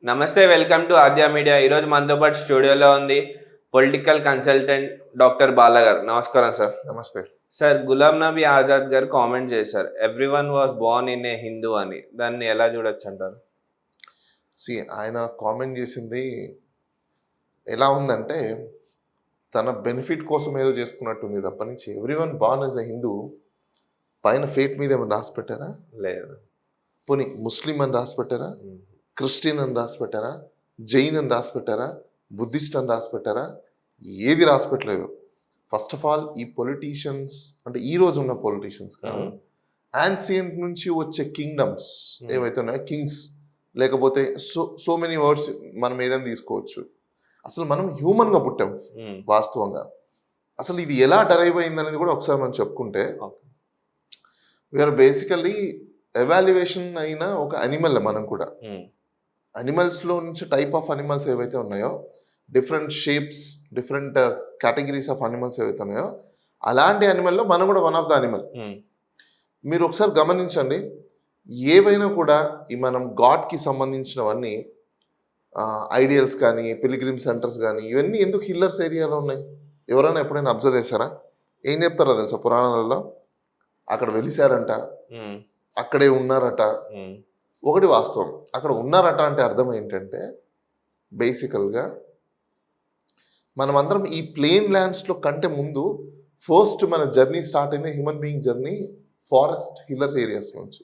నమస్తే, welcome to Aadya media. ఈరోజు మనతో పాటు స్టూడియోలో ఉంది పొలిటికల్ కన్సల్టెంట్ డాక్టర్ బాలా గారు. నమస్కారం సార్. నమస్తే సార్, గులాం నబీ ఆజాద్ గారు కామెంట్ చేశారు, everyone was Born in a Hindu అని. దాన్ని ఎలా చూడొచ్చు అంటారు? ఆయన కామెంట్ చేసింది ఎలా ఉందంటే తన బెనిఫిట్ కోసం ఏదో చేసుకున్నట్టుంది తప్ప నుంచి everyone born as a Hindu పైన ఫేట్ మీద ఏమైనా రాసి పెట్టారా? లేదు. పోనీ ముస్లిం అని రాసి పెట్టారా? క్రిస్టియన్ అని రాసి పెట్టారా? జైన్ అని రాసి పెట్టారా? బుద్ధిస్ట్ అని రాసి పెట్టారా? ఏది రాసి పెట్టలేదు. ఫస్ట్ ఆఫ్ ఆల్ ఈ పొలిటీషియన్స్ అంటే ఈ రోజు ఉన్న పొలిటీషియన్స్ కాదు, యాన్సియంట్ నుంచి వచ్చే కింగ్డమ్స్ ఏవైతే ఉన్నాయో, కింగ్స్ లేకపోతే సో మెనీ వర్డ్స్ మనం ఏదైనా తీసుకోవచ్చు. అసలు మనం హ్యూమన్గా పుట్టాం వాస్తవంగా. అసలు ఇది ఎలా డరైవ్ అయింది అనేది కూడా ఒకసారి మనం చెప్పుకుంటే, వీఆర్ బేసికల్లీ ఎవాల్యుయేషన్ అయిన ఒక అనిమల్. మనం కూడా అనిమల్స్లో నుంచి టైప్ ఆఫ్ అనిమల్స్ ఏవైతే ఉన్నాయో, different shapes, different categories of animals ఏవైతే ఉన్నాయో, అలాంటి అనిమల్లో మనం కూడా వన్ ఆఫ్ ద అనిమల్. మీరు ఒకసారి గమనించండి, ఏవైనా కూడా ఈ మనం గాడ్కి సంబంధించినవన్నీ ఐడియల్స్ కానీ, పిలిగ్రిమ్ సెంటర్స్ కానీ, ఇవన్నీ ఎందుకు హిల్లర్స్ ఏరియాలో ఉన్నాయి? ఎవరైనా ఎప్పుడైనా అబ్జర్వ్ చేశారా? ఏం చెప్తారో తెలుసా పురాణాలలో? అక్కడ వెలిసారంట, అక్కడే ఉన్నారట. ఒకటి వాస్తవం, అక్కడ ఉన్నారట అంటే అర్థం ఏంటంటే, బేసికల్గా మనమందరం ఈ ప్లేన్ ల్యాండ్స్లో కంటే ముందు ఫస్ట్ మన జర్నీ స్టార్ట్ అయింది, human being journey forest hillers areas నుంచి.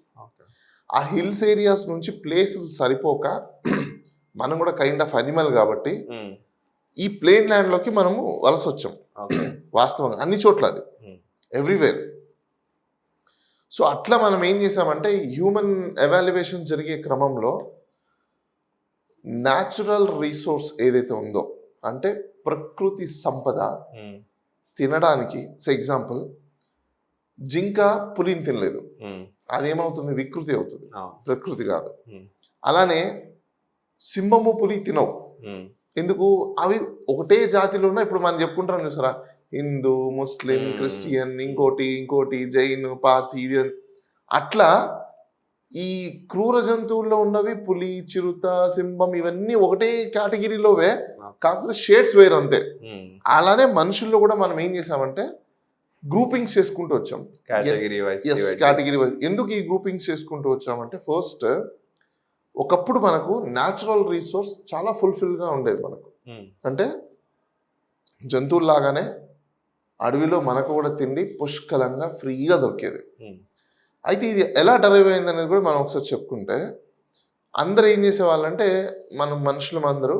ఆ హిల్స్ ఏరియాస్ నుంచి ప్లేసులు సరిపోక మనం కూడా కైండ్ ఆఫ్ అనిమల్ కాబట్టి ఈ ప్లేన్ ల్యాండ్లోకి మనము వలస వచ్చాం. వాస్తవంగా అన్ని చోట్ల అది ఎవ్రీవేర్. సో అట్లా మనం ఏం చేసామంటే, హ్యూమన్ ఎవాల్యుయేషన్ జరిగే క్రమంలో న్యాచురల్ రీసోర్స్ ఏదైతే ఉందో, అంటే ప్రకృతి సంపద తినడానికి, ఎగ్జాంపుల్ జింక పులిని తినలేదు, అదేమవుతుంది? వికృతి అవుతుంది, ప్రకృతి కాదు. అలానే సింహము పులి తినవు. ఎందుకు? అవి ఒకటే జాతిలో ఉన్న, ఇప్పుడు మనం చెప్పుకుంటాం చూసారా, హిందూ, ముస్లిం, క్రిస్టియన్, ఇంకోటి జైన్, పార్సీ, ఇది అట్లా ఈ క్రూర జంతువుల్లో ఉన్నవి పులి, చిరుత, సింహం ఇవన్నీ ఒకటే కేటగిరీలోవే, కాకపోతే షేడ్స్ వేరు అంతే. అలానే మనుషుల్లో కూడా మనం ఏం చేసామంటే గ్రూపింగ్స్ చేసుకుంటూ వచ్చాం, కేటగిరీ వైజ్. ఎందుకు ఈ గ్రూపింగ్స్ చేసుకుంటూ వచ్చామంటే, ఫస్ట్ ఒకప్పుడు మనకు న్యాచురల్ రీసోర్స్ చాలా ఫుల్ఫిల్గా ఉండేది మనకు. అంటే జంతువుల్లాగానే అడవిలో మనకు కూడా తిండి పుష్కలంగా ఫ్రీగా దొరికేది. అయితే ఇది ఎలా డరైవ్ అయింది అనేది కూడా మనం ఒకసారి చెప్పుకుంటే, అందరూ ఏం చేసేవాళ్ళంటే, మనం మనుషులం అందరూ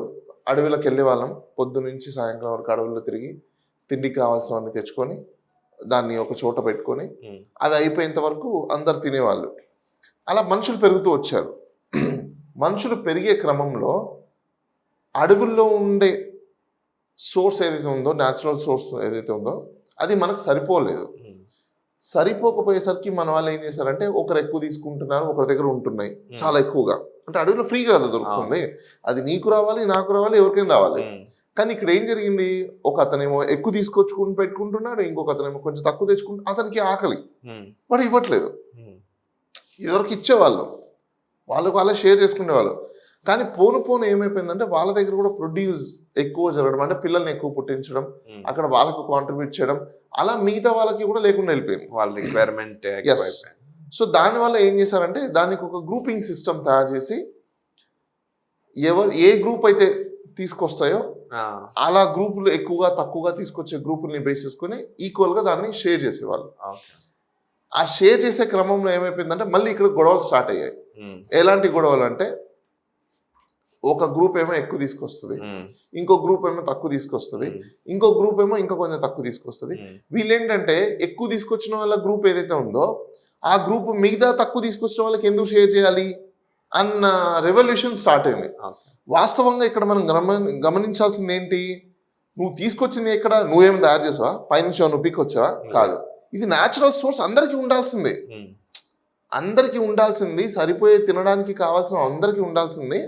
అడవిలోకి వెళ్ళే వాళ్ళం. పొద్దు నుంచి సాయంకాలం వరకు అడవుల్లో తిరిగి తిండికి కావాల్సినవన్నీ తెచ్చుకొని దాన్ని ఒక చోట పెట్టుకొని అది అయిపోయేంత వరకు అందరు తినేవాళ్ళు. అలా మనుషులు పెరుగుతూ వచ్చారు. మనుషులు పెరిగే క్రమంలో అడవుల్లో ఉండే సోర్స్ ఏదైతే ఉందో, న్యాచురల్ సోర్స్ ఏదైతే ఉందో, అది మనకు సరిపోలేదు. సరిపోకపోయేసరికి మన వాళ్ళు ఏం చేశారంటే, ఒకరు ఎక్కువ తీసుకుంటున్నారు, ఒకరి దగ్గర ఉంటున్నాయి చాలా ఎక్కువగా. అంటే అడవిలో ఫ్రీగా కదా దొరుకుతుంది, అది నీకు రావాలి, నాకు రావాలి, ఎవరికైనా రావాలి. కానీ ఇక్కడ ఏం జరిగింది, ఒక అతనేమో ఎక్కువ తీసుకొచ్చుకుని పెట్టుకుంటున్నాడు, ఇంకొక అతనేమో కొంచెం తక్కువ తెచ్చుకుంటు, అతనికి ఆకలి, వాడు ఇవ్వట్లేదు. ఎవరికి ఇచ్చేవాళ్ళు, వాళ్ళకు వాళ్ళే షేర్ చేసుకునేవాళ్ళు. కానీ పోను ఏమైపోయిందంటే, వాళ్ళ దగ్గర కూడా ప్రొడ్యూస్ ఎక్కువ జరగడం, అంటే పిల్లల్ని ఎక్కువ పుట్టించడం, అక్కడ వాళ్ళకు కాంట్రిబ్యూట్ చేయడం, అలా మిగతా వాళ్ళకి కూడా లేకుండా వెళ్ళిపోయింది వాళ్ళ రిక్వైర్మెంట్. సో దానివల్ల ఏం చేశారంటే, దానికి ఒక గ్రూపింగ్ సిస్టమ్ తయారు చేసి, ఏ గ్రూప్ అయితే తీసుకొస్తాయో అలా గ్రూపులు ఎక్కువగా తక్కువగా తీసుకొచ్చే గ్రూపుల్ని బేస్ చేసుకుని ఈక్వల్గా దాన్ని షేర్ చేసేవాళ్ళు. ఆ షేర్ చేసే క్రమంలో ఏమైపోయిందంటే, మళ్ళీ ఇక్కడ గొడవలు స్టార్ట్ అయ్యాయి. ఎలాంటి గొడవలు అంటే, ఒక గ్రూప్ ఏమో ఎక్కువ తీసుకొస్తుంది, ఇంకో గ్రూప్ ఏమో తక్కువ తీసుకొస్తుంది, ఇంకో గ్రూప్ ఏమో ఇంకా కొంచెం తక్కువ తీసుకొస్తుంది. వీళ్ళేంటంటే, ఎక్కువ తీసుకొచ్చిన వాళ్ళ గ్రూప్ ఏదైతే ఉందో, ఆ గ్రూప్ మిగతా తక్కువ తీసుకొచ్చిన వాళ్ళకి ఎందుకు షేర్ చేయాలి అన్న రెవల్యూషన్ స్టార్ట్ అయింది. వాస్తవంగా ఇక్కడ మనం గమనించాల్సింది ఏంటి, నువ్వు తీసుకొచ్చింది ఎక్కడ, నువ్వేమి తయారు చేసావా, పైనుంచి నువ్వు పీకొచ్చావా? కాదు, ఇది న్యాచురల్ సోర్స్, అందరికీ ఉండాల్సిందే. సరిపోయే తినడానికి కావాల్సిన అందరికీ ఉండాల్సింది.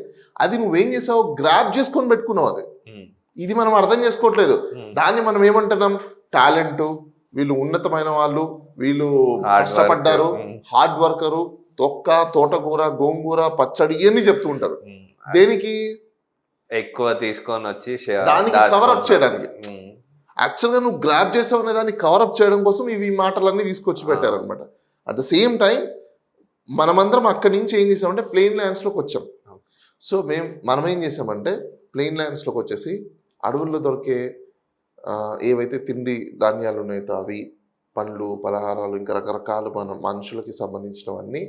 అది నువ్వేం చేసావు, గ్రాప్ చేసుకొని పెట్టుకున్నావు. అది ఇది మనం అర్థం చేసుకోవట్లేదు. దాన్ని మనం ఏమంటున్నాం, టాలెంట్, వీళ్ళు ఉన్నతమైన వాళ్ళు, వీళ్ళు కష్టపడ్డారు, హార్డ్ వర్కరు, తొక్క, తోటకూర, గోంగూర, పచ్చడి ఇవన్నీ చెప్తూ ఉంటారు. దేనికి? ఎక్కువ తీసుకొని వచ్చి దానికి కవరప్ చేయడానికి. యాక్చువల్గా నువ్వు గ్రాప్ చేసావు అనే దాన్ని కవరప్ చేయడం కోసం ఇవి మాటలన్నీ తీసుకొచ్చి పెట్టారనమాట. అట్ ద సేమ్ టైం మనమందరం అక్కడి నుంచి ఏం చేసామంటే ప్లెయిన్ ల్యాండ్స్లోకి వచ్చాం. సో మనం ఏం చేసామంటే ప్లెయిన్ ల్యాండ్స్లోకి వచ్చేసి అడవుల్లో దొరికే ఏవైతే తిండి ధాన్యాలు ఉన్నాయో అవి, పండ్లు, పలహారాలు, ఇంకా రకరకాల మన మనుషులకి సంబంధించినవన్నీ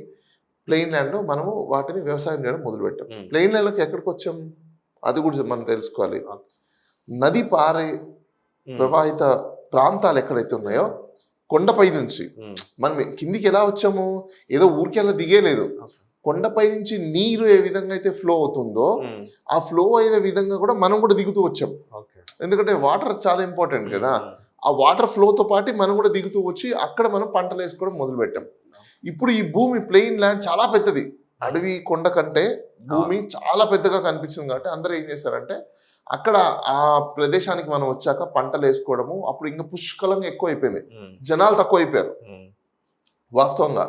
ప్లెయిన్ ల్యాండ్లో మనము వాటిని వ్యవసాయం చేయడం మొదలుపెట్టాం. ప్లెయిన్ ల్యాండ్లోకి ఎక్కడికి వచ్చాం అది కూడా మనం తెలుసుకోవాలి. నది పారే ప్రవాహిత ప్రాంతాలు ఎక్కడైతే ఉన్నాయో కొండపై నుంచి మనం కిందికి ఎలా వచ్చాము, ఏదో ఊరికి అలా దిగేలేదు. కొండపై నుంచి నీరు ఏ విధంగా అయితే ఫ్లో అవుతుందో ఆ ఫ్లో అయ్యే విధంగా కూడా మనం కూడా దిగుతూ వచ్చాం. ఎందుకంటే వాటర్ చాలా ఇంపార్టెంట్ కదా. ఆ వాటర్ ఫ్లోతో పాటు మనం కూడా దిగుతూ వచ్చి అక్కడ మనం పంటలు వేసుకోవడం మొదలు పెట్టాం. ఇప్పుడు ఈ భూమి ప్లెయిన్ ల్యాండ్ చాలా పెద్దది, అడవి కొండ కంటే భూమి చాలా పెద్దగా కనిపించింది. కాబట్టి అందరూ ఏం చేశారంటే అక్కడ ఆ ప్రదేశానికి మనం వచ్చాక పంటలు వేసుకోవడము అప్పుడు ఇంకా పుష్కలంగా ఎక్కువ అయిపోయింది. జనాలు తక్కువ అయిపోయారు. వాస్తవంగా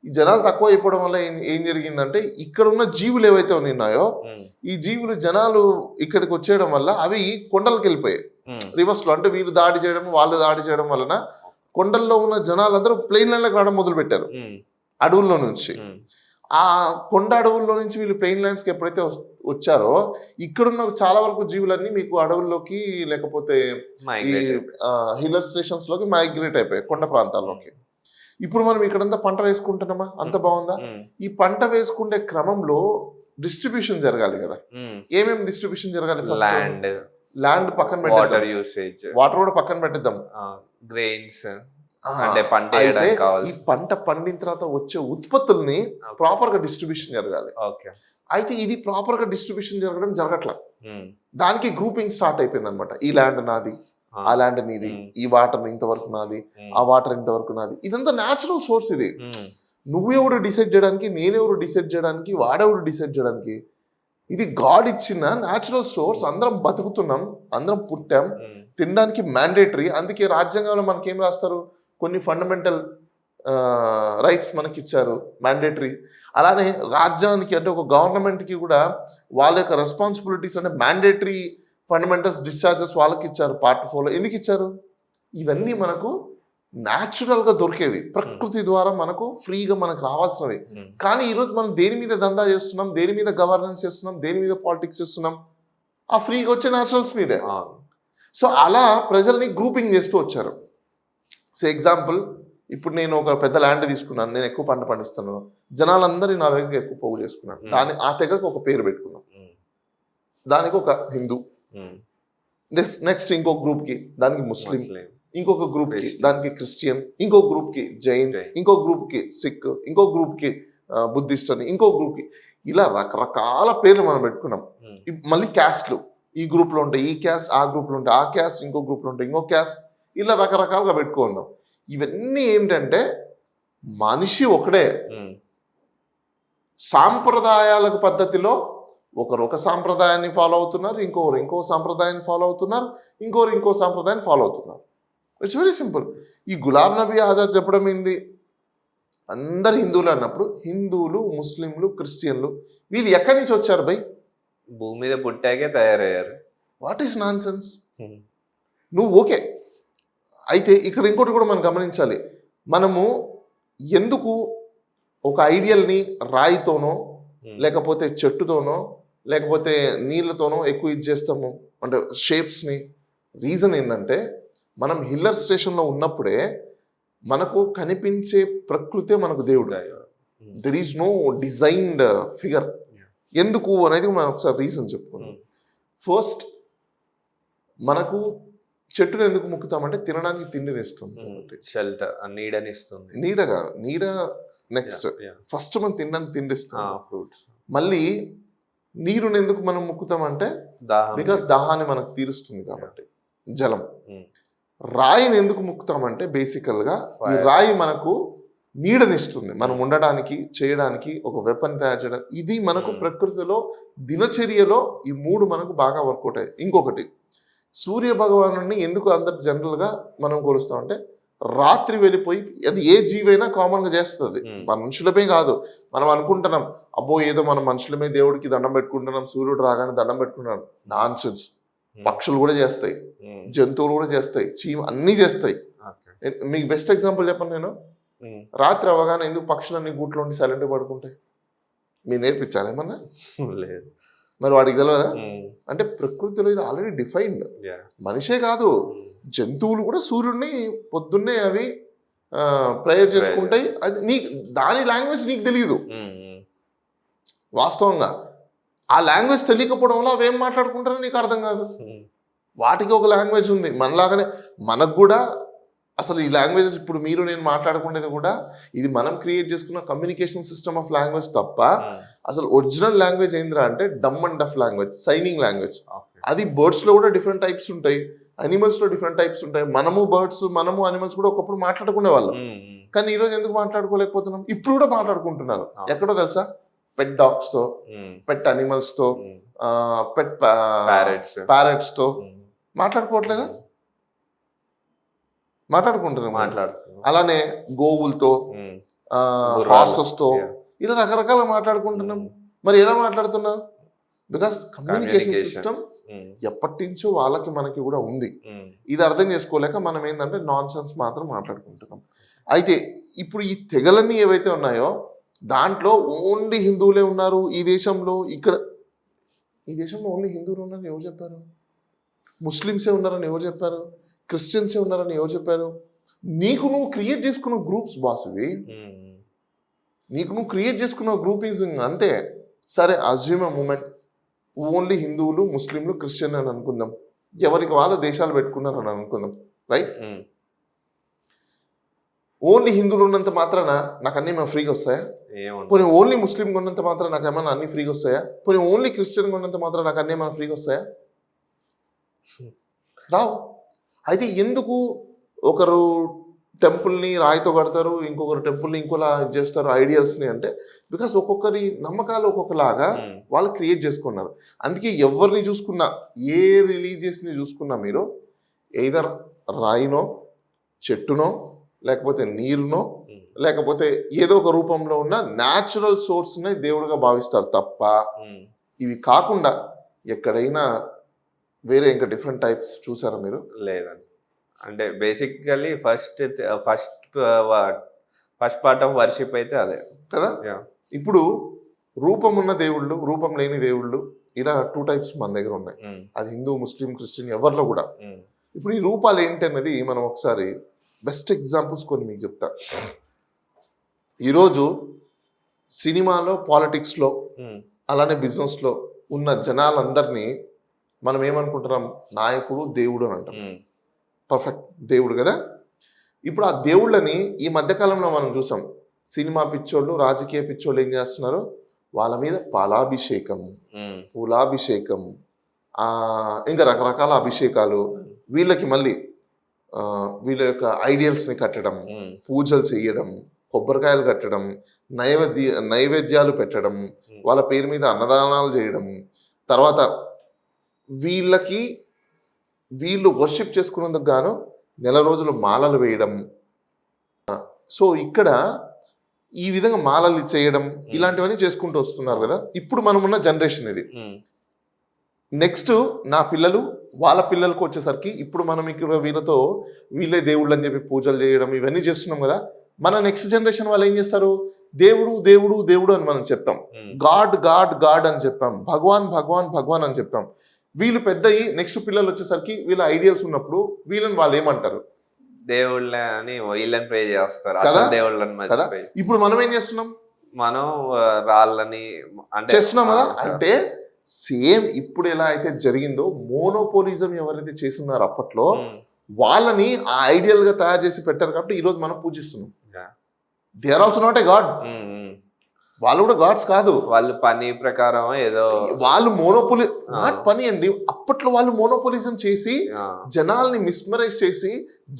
ఈ జనాలు తక్కువ అయిపోవడం వల్ల ఏం జరిగిందంటే ఇక్కడ ఉన్న జీవులు ఏవైతే ఉన్నాయో ఈ జీవులు జనాలు ఇక్కడికి వచ్చేయడం వల్ల అవి కొండలకు వెళ్ళిపోయాయి రివర్స్ లో. అంటే వీళ్ళు దాడి చేయడం వాళ్ళు దాడి చేయడం వలన కొండల్లో ఉన్న జనాలందరూ ప్లెయిన్ ల్యాండ్లకు రావడం మొదలు పెట్టారు అడవుల్లో నుంచి. ఆ కొండ అడవుల్లో నుంచి వీళ్ళు ప్లెయిన్ ల్యాండ్స్కి ఎప్పుడైతే వచ్చారో ఇక్కడున్న చాలా వరకు జీవులన్నీ మీకు అడవుల్లోకి లేకపోతే ఈ హిల్లర్ స్టేషన్స్ లోకి మైగ్రేట్ అయిపోయాయి కొండ ప్రాంతాల్లోకి. ఇప్పుడు మనం ఇక్కడంతా పంట వేసుకుంటున్నామా, అంత బాగుందా? ఈ పంట వేసుకునే క్రమంలో డిస్ట్రిబ్యూషన్ జరగాలి కదా. ఏమేమి డిస్ట్రిబ్యూషన్ జరగాలి? ఫస్ట్ ల్యాండ్ పక్కన పెట్టేద్దాం, వాటర్ కూడా పక్కన పెట్టేద్దాం, గ్రెయిన్స్ అయితే ఈ పంట పండిన తర్వాత వచ్చే ఉత్పత్తుల్ని ప్రాపర్ గా డిస్ట్రిబ్యూషన్ జరగాలి. అయితే ఇది ప్రాపర్ గా డిస్ట్రిబ్యూషన్ జరగట్లా. దానికి గ్రూపింగ్ స్టార్ట్ అయిపోయింది అనమాట. ఈ ల్యాండ్ నాది, ఆ ల్యాండ్ నీది, ఈ వాటర్ ఇంతవరకు నాది, ఆ వాటర్ ఇంతవరకు నాది. ఇదంతా న్యాచురల్ సోర్స్. ఇది నువ్వెవరు డిసైడ్ చేయడానికి, నేనెవరు డిసైడ్ చేయడానికి, వాడెవరు డిసైడ్ చేయడానికి? ఇది గాడ్ ఇచ్చిన న్యాచురల్ సోర్స్. అందరం బతుకుతున్నాం, అందరం పుట్టాం, తినడానికి మ్యాండేటరీ. అందుకే రాజ్యాంగంలో మనకేం రాస్తారు, కొన్ని ఫండమెంటల్ రైట్స్ మనకి ఇచ్చారు మ్యాండేటరీ. అలానే రాజ్యానికి అంటే ఒక గవర్నమెంట్కి కూడా వాళ్ళ యొక్క రెస్పాన్సిబిలిటీస్ అంటే మ్యాండేటరీ ఫండమెంటల్స్ డిశ్చార్జెస్ వాళ్ళకి ఇచ్చారు పార్ట్ 4లో. ఎందుకు ఇచ్చారు? ఇవన్నీ మనకు న్యాచురల్గా దొరికేవి, ప్రకృతి ద్వారా మనకు ఫ్రీగా మనకు రావాల్సినవి. కానీ ఈరోజు మనం దేని మీద దందా చేస్తున్నాం, దేని మీద గవర్నెన్స్ చేస్తున్నాం, దేని మీద పాలిటిక్స్ చేస్తున్నాం? ఆ ఫ్రీగా వచ్చే న్యాచురల్స్ మీదే. సో అలా ప్రజల్ని గ్రూపింగ్ చేస్తూ వచ్చారు. సో ఎగ్జాంపుల్, ఇప్పుడు నేను ఒక పెద్ద ల్యాండ్ తీసుకున్నాను, నేను ఎక్కువ పంట పండిస్తున్నాను, జనాలందరూ నా దగ్గర ఎక్కువ పోగు చేసుకున్నాను. ఆ తెగకు ఒక పేరు పెట్టుకున్నాం, దానికి ఒక హిందూ, నెక్స్ట్ ఇంకో గ్రూప్ కి దానికి ముస్లిం, ఇంకొక గ్రూప్ కి దానికి క్రిస్టియన్, ఇంకో గ్రూప్ కి జైన్, ఇంకో గ్రూప్ కి సిక్, ఇంకో గ్రూప్ కి బుద్ధిస్ట్ అని, ఇంకో గ్రూప్ కి, ఇలా రకరకాల పేర్లు మనం పెట్టుకున్నాం. మళ్ళీ క్యాస్ట్లు, ఈ గ్రూప్ లో ఉంటాయి ఈ క్యాస్ట్, ఆ గ్రూప్ లో ఉంటాయి ఆ క్యాస్ట్, ఇంకో గ్రూప్ లో ఉంటాయి ఇంకో క్యాస్ట్, ఇలా రకరకాలుగా పెట్టుకున్నాం. ఇవన్నీ ఏంటంటే మనిషి ఒకడే, సాంప్రదాయాలకు పద్ధతిలో ఒకరు ఒక సాంప్రదాయాన్ని ఫాలో అవుతున్నారు, ఇంకొకరు ఇంకో సాంప్రదాయాన్ని ఫాలో అవుతున్నారు, ఇంకొకరు ఇంకో సాంప్రదాయాన్ని ఫాలో అవుతున్నారు. It's very simple. ఈ గులాం నబీ ఆజాద్ చెప్పడం ఏంది, అందరు హిందువులు అన్నప్పుడు హిందువులు, ముస్లింలు, క్రిస్టియన్లు వీళ్ళు ఎక్కడి నుంచి వచ్చారు బై? భూమి మీద పుట్టాకే తయారయ్యారు. What is non sense? నువ్వు ఓకే. అయితే ఇక్కడ ఇంకోటి కూడా మనం గమనించాలి. మనము ఎందుకు ఒక ఐడియల్ని రాయితోనో లేకపోతే చెట్టుతోనో లేకపోతే నీళ్ళతోనో ఎక్కువ ఇది చేస్తాము అంటే షేప్స్ని? రీజన్ ఏంటంటే మనం హిల్లర్ స్టేషన్లో ఉన్నప్పుడే మనకు కనిపించే ప్రకృతే మనకు దేవుడు. There is no designed figure. ఎందుకు అనేది మనం ఒకసారి రీజన్ చెప్పుకున్నాం. ఫస్ట్, మనకు చెట్టును ఎందుకు ముక్కుతామంటే తినడానికి తిండిని ఇస్తుంది, షెల్టర్, నీడనిస్తుంది. నీడ నెక్స్ట్, ఫస్ట్ మనం తినడానికి తిండి ఇస్తుంది. మళ్ళీ నీరుని ఎందుకు మనం ముక్కుతామంటే బికాస్ దాహాన్ని మనకు తీరుస్తుంది కాబట్టి, జలం. రాయిని ఎందుకు ముక్కుతామంటే బేసికల్ గా ఈ రాయి మనకు నీడనిస్తుంది, మనం ఉండడానికి, చేయడానికి, ఒక వెపన్ తయారు చేయడానికి. ఇది మనకు ప్రకృతిలో దినచర్యలో ఈ మూడు మనకు బాగా వర్కౌట్ అయ్యాయి. ఇంకొకటి, సూర్య భగవాను ఎందుకు అందరు జనరల్ గా మనం కొలుస్తామంటే రాత్రి వెళ్ళిపోయి, అది ఏ జీవైనా కామన్ గా చేస్తుంది, మనుషులమే కాదు. మనం అనుకుంటున్నాం అబ్బో ఏదో మనం మనుషులమే దేవుడికి దండం పెట్టుకుంటున్నాం, సూర్యుడు రాగానే దండం పెట్టుకుంటున్నాం. Non sense. పక్షులు కూడా చేస్తాయి, జంతువులు కూడా చేస్తాయి, అన్నీ చేస్తాయి. మీకు బెస్ట్ ఎగ్జాంపుల్ చెప్పండి నేను. రాత్రి అవగానే ఎందుకు పక్షులన్నీ గూట్లో ఉండి సైలెంట్ పడుకుంటాయి? మీరు నేర్పించారు ఏమన్నా? లేదు. మరి వాడికి తెలియదా? అంటే ప్రకృతిలో ఇది ఆల్రెడీ డిఫైన్డ్. మనిషే కాదు, జంతువులు కూడా సూర్యుడిని పొద్దున్నే అవి ప్రేయర్ చేసుకుంటాయి. అది దాని లాంగ్వేజ్ నీకు తెలియదు వాస్తవంగా. ఆ లాంగ్వేజ్ తెలియకపోవడం వల్ల అవి ఏం మాట్లాడుకుంటారో నీకు అర్థం కాదు. వాటికి ఒక లాంగ్వేజ్ ఉంది. మనలాగానే మనకు కూడా అసలు ఈ లాంగ్వేజెస్ ఇప్పుడు మీరు నేను మాట్లాడుకునేది కూడా ఇది మనం క్రియేట్ చేసుకున్న కమ్యూనికేషన్ సిస్టమ్ ఆఫ్ లాంగ్వేజ్ తప్ప అసలు ఒరిజినల్ లాంగ్వేజ్ ఏంద్రా అంటే డమ్ అండ్ డఫ్ లాంగ్వేజ్, సైనింగ్ లాంగ్వేజ్. అది బర్డ్స్ లో కూడా డిఫరెంట్ టైప్స్ ఉంటాయి, అనిమల్స్ లో డిఫరెంట్ టైప్స్ ఉంటాయి. మనము బర్డ్స్, మనము అనిమల్స్ కూడా ఒకప్పుడు మాట్లాడుకునే వాళ్ళం. కానీ ఈ రోజు ఎందుకు మాట్లాడుకోలేకపోతున్నాం? ఇప్పుడు కూడా మాట్లాడుకుంటున్నారు. ఎక్కడో తెలుసా? పెట్ డాగ్స్ తో, పెట్ అనిమల్స్ తో, పెట్ ప్యారెట్స్ తో మాట్లాడుకోవట్లేదా? మాట్లాడుకుంటున్నాం. అలానే గోవులతో, హార్సెస్ తో, ఇలా రకరకాల మాట్లాడుకుంటున్నాం. మరి ఎలా మాట్లాడుతున్నారు? బికాస్ కమ్యూనికేషన్ సిస్టమ్ ఎప్పటి నుంచో వాళ్ళకి మనకి కూడా ఉంది. ఇది అర్థం చేసుకోలేక మనం ఏంటంటే నాన్ సెన్స్ మాత్రం మాట్లాడుకుంటున్నాం. అయితే ఇప్పుడు ఈ తెగలన్నీ ఏవైతే ఉన్నాయో దాంట్లో ఓన్లీ హిందువులే ఉన్నారు ఈ దేశంలో. ఈ దేశంలో ఓన్లీ హిందువులు ఉన్నారని ఎవరు చెప్పారు? ముస్లిమ్సే ఉన్నారని ఎవరు చెప్పారు? క్రిస్టియన్సే ఉన్నారని ఎవరు చెప్పారు? నీకు నువ్వు క్రియేట్ చేసుకున్న గ్రూప్స్ బాస్ ఇవి. నీకు నువ్వు క్రియేట్ చేసుకున్న గ్రూపింగ్ అంతే. సరే, అజ్యూమ్ మూమెంట్ ఓన్లీ హిందువులు, ముస్లింలు, క్రిస్టియన్ అని అనుకుందాం. ఎవరికి వాళ్ళు దేశాలు పెట్టుకున్నారని అనుకుందాం, రైట్? ఓన్లీ హిందువులు ఉన్నంత మాత్రాన నాకు అన్నీ మేము ఫ్రీగా వస్తాయా? పోనీ ఓన్లీ ముస్లిం ఉన్నంత మాత్రం నాకు ఏమైనా అన్ని ఫ్రీగా వస్తాయా? పోనీ ఓన్లీ క్రిస్టియన్ ఉన్నంత మాత్రం నాకు అన్నీ ఏమైనా ఫ్రీగా వస్తాయా? రావు. అయితే ఎందుకు ఒకరు టెంపుల్ని రాయితో కడతారు, ఇంకొకరు టెంపుల్ని ఇంకోలా చేస్తారు ఐడియల్స్ని అంటే బికాస్ ఒక్కొక్కరి నమ్మకాలు ఒక్కొక్కలాగా వాళ్ళు క్రియేట్ చేసుకున్నారు. అందుకే ఎవరిని చూసుకున్నా, ఏ రిలీజియస్ని చూసుకున్నా మీరు ఎయిదర్ రాయినో, చెట్టునో, లేకపోతే నీరునో, లేకపోతే ఏదో ఒక రూపంలో ఉన్న న్యాచురల్ సోర్స్ని దేవుడిగా భావిస్తారు తప్ప ఇవి కాకుండా ఎక్కడైనా వేరే ఇంకా డిఫరెంట్ టైప్స్ చూసారా మీరు? లేదండి. అంటే basically first part of worship అయితే అదే కదా. ఇప్పుడు రూపం ఉన్న దేవుళ్ళు, రూపం లేని దేవుళ్ళు, ఇలా 2 టైప్స్ మన దగ్గర ఉన్నాయి. అది హిందూ, ముస్లిం, క్రిస్టియన్ ఎవరిలో కూడా. ఇప్పుడు ఈ రూపాలు ఏంటి అన్నది మనం ఒకసారి బెస్ట్ ఎగ్జాంపుల్స్ కొన్ని మీకు చెప్తా. ఈరోజు సినిమాలో, పాలిటిక్స్లో, అలానే బిజినెస్లో ఉన్న జనాలందరినీ మనం ఏమనుకుంటున్నాం? నాయకుడు, దేవుడు అని అంటాం. పర్ఫెక్ట్, దేవుడు కదా. ఇప్పుడు ఆ దేవుళ్ళని ఈ మధ్యకాలంలో మనం చూసాం. సినిమా పిచ్చోళ్ళు, రాజకీయ పిచ్చోళ్ళు ఏం చేస్తున్నారు? వాళ్ళ మీద పాలాభిషేకం, పూలాభిషేకం, ఇంకా రకరకాల అభిషేకాలు. వీళ్ళకి మళ్ళీ వీళ్ళ యొక్క ఐడియల్స్ని కట్టడం, పూజలు చేయడం, కొబ్బరికాయలు కట్టడం, నైవేద్యాలు పెట్టడం, వాళ్ళ పేరు మీద అన్నదానాలు చేయడం, తర్వాత వీళ్ళు వర్షిప్ చేసుకున్నందుకు గాను నెల రోజులు మాలలు వేయడం. సో ఇక్కడ ఈ విధంగా మాలలు చేయడం ఇలాంటివన్నీ చేసుకుంటూ వస్తున్నారు కదా. ఇప్పుడు మనం ఉన్న జనరేషన్ ఇది. నెక్స్ట్ నా పిల్లలు, వాళ్ళ పిల్లలకు వచ్చేసరికి ఇప్పుడు మనం ఇక్కడ వీళ్ళే దేవుళ్ళు అని చెప్పి పూజలు చేయడం ఇవన్నీ చేస్తున్నాం కదా. మన నెక్స్ట్ జనరేషన్ వాళ్ళు ఏం చేస్తారు? దేవుడు దేవుడు దేవుడు అని మనం చెప్పాం, గాడ్ గాడ్ గాడ్ అని చెప్పాం, భగవాన్ భగవాన్ భగవాన్ అని చెప్పాం. వీళ్ళు పెద్దయి నెక్స్ట్ పిల్లలు వచ్చేసరికి వీళ్ళ ఐడియల్స్ ఉన్నప్పుడు వీళ్ళని వాళ్ళు ఏమంటారు? దేవుళ్ళే అని వీళ్ళని ప్రే చేస్తారు కదా. ఇప్పుడు మనం ఏం చేస్తున్నాం? మనం రాళ్ళని చేస్తున్నాం కదా. అంటే సేమ్ ఇప్పుడు ఎలా అయితే జరిగిందో మోనోపోలిజం ఎవరైతే చేస్తున్నారో అప్పట్లో వాళ్ళని ఆ ఐడియల్ గా తయారు చేసి పెట్టారు కాబట్టి ఈ రోజు మనం పూజిస్తున్నాం. They are also not a god. వాళ్ళు కూడా గాడ్స్ కాదు. వాళ్ళు పని ప్రకారం ఏదో వాళ్ళు మోనోపోలి, నాట్ పని అండి. అప్పట్లో వాళ్ళు మోనోపోలిజం చేసి జనాల్ని మిస్మరైజ్ చేసి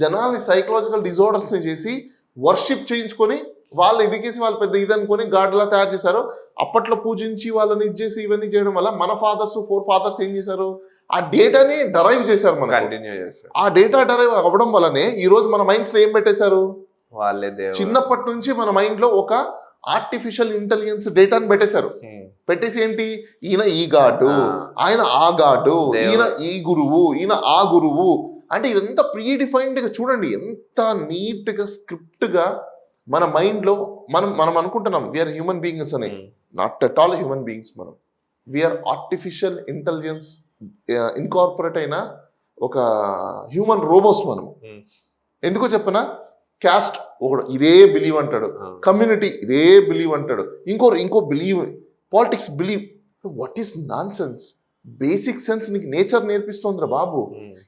జనాల్ని సైకలాజికల్ డిజార్డర్స్ ని చేసి వర్షిప్ చేయించుకొని వాళ్ళు ఎదిగేసి వాళ్ళు పెద్ద ఇది అనుకొని గాడ్ లా తయారు చేశారు. అప్పట్లో పూజించి వాళ్ళని ఇది చేసి ఇవన్నీ చేయడం వల్ల మన ఫాదర్స్ 4 ఫాదర్స్ ఏం చేశారు? ఆ డేటాని డరైవ్ చేశారు మనకు. కంటిన్యూ చేస్తారు ఆ డేటా డరైవ్ అవ్వడం వల్లనే ఈ రోజు మన మైండ్స్ లో ఏం పెట్టేశారు, వాళ్ళే దేవుడు. చిన్నప్పటి నుంచి మన మైండ్ లో ఒక ఆర్టిఫిషియల్ ఇంటెలిజెన్స్ డేటాని పెట్టేశారు. పెట్టేసి ఏంటి, ఈయన ఈ గాడు, ఆయన ఆ గాడు, ఈయన ఈ గురువు, ఈయన ఆ గురువు. అంటే ఇదంతా ప్రీడిఫైన్డ్ గా చూడండి, ఎంత నీట్ గా స్క్రిప్ట్ గా మన మైండ్ లో మనం అనుకుంటున్నాం వీఆర్ హ్యూమన్ బీయింగ్స్ అని. Not at all human beings. మనం వీఆర్ ఆర్టిఫిషియల్ ఇంటెలిజెన్స్ ఇన్కార్పొరేట్ అయిన ఒక హ్యూమన్ రోబోస్ మనం. ఎందుకో చెప్పనా, క్యాస్ట్ ఒకడు ఇదే బిలీవ్ అంటాడు, కమ్యూనిటీ ఇదే బిలీవ్ అంటాడు, ఇంకో believe, politics believe. What is non sense? Basic sense నీకు నేచర్ నేర్పిస్తోందిరా బాబు.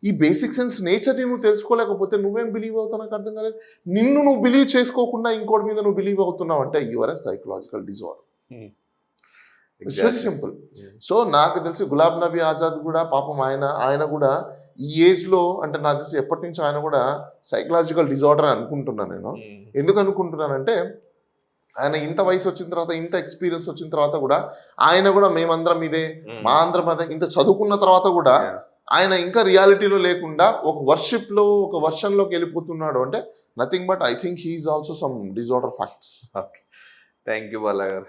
ఈ బేసిక్ సెన్స్ నేచర్ని నువ్వు తెలుసుకోలేకపోతే నువ్వేం బిలీవ్ అవుతావు నాకు అర్థం కాలేదు. నిన్ను నువ్వు బిలీవ్ చేసుకోకుండా ఇంకోటి మీద నువ్వు బిలీవ్ అవుతున్నావు అంటే your a psychological disorder. It's very simple. So నాకు తెలిసి గులాబ్ నబీ ఆజాద్ కూడా పాపం ఆయన కూడా ఈ ఏజ్ లో, అంటే నాకు తెలిసి ఎప్పటి నుంచో ఆయన కూడా సైకలాజికల్ డిజార్డర్ అని అనుకుంటున్నాను నేను. ఎందుకు అనుకుంటున్నానంటే ఆయన ఇంత వయసు వచ్చిన తర్వాత, ఇంత ఎక్స్పీరియన్స్ వచ్చిన తర్వాత కూడా ఆయన కూడా మేమందరం ఇదే, మా అందరం అదే, ఇంత చదువుకున్న తర్వాత కూడా ఆయన ఇంకా రియాలిటీలో లేకుండా ఒక వర్షిప్ లో, ఒక వర్షన్ లోకి వెళ్ళిపోతున్నాడు అంటే nothing but I think he's also some disorder facts. Thank you Bala గారు.